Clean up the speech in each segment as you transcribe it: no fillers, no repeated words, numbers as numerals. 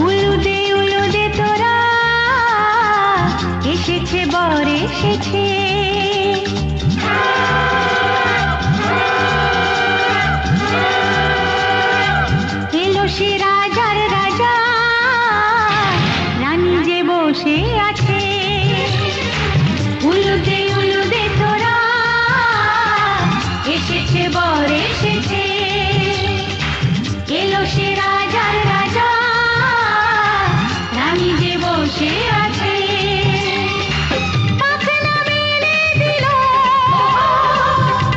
উলুদে উলুদে তোরা এসেছে বর এসেছে, এলো সে রাজার রাজা, রানী যে বসে আছে। উলুদে উলুদে তোরা এসেছে বর এসেছে, এলো সে রাজার রাজা, রানী যে বসে আছে। পাখনা মেলে দিল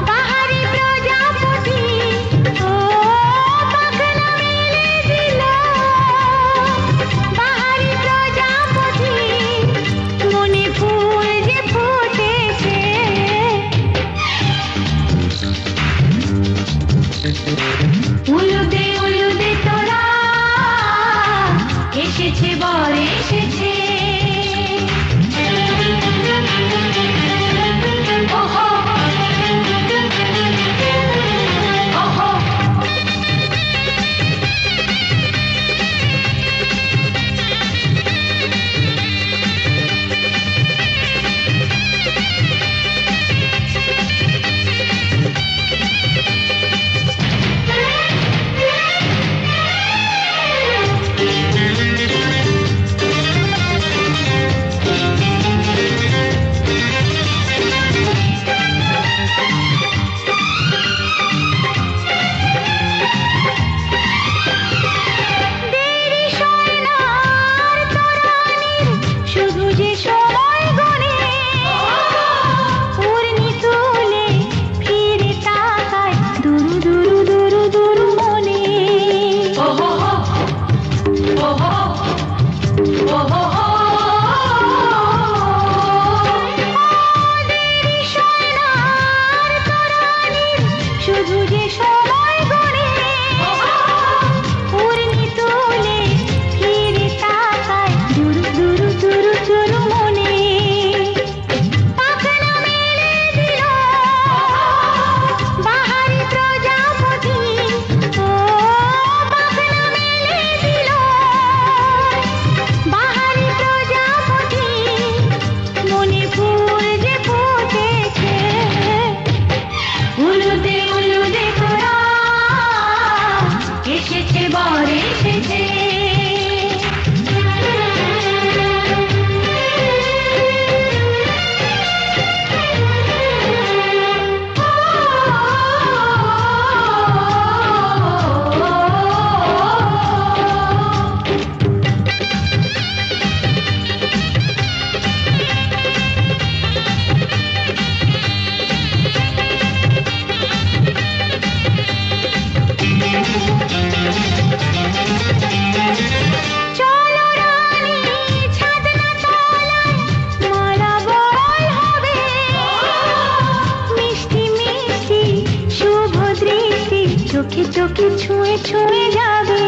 বাহারি প্রজাপতি, ও পাখনা মেলে দিল বাহারি প্রজাপতি, মনে ফুল যে ফুটেছে। উলুদে উলুদে তোরা এসেছে বর এসেছে। ওহো ওহো চোখে চোখে ছুঁয়ে ছুঁয়ে যাবে।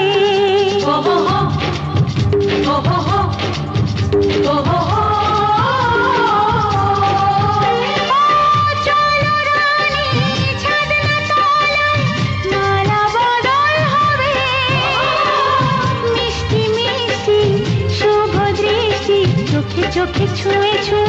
চোখে চোখে ছুঁয়ে ছুঁয়ে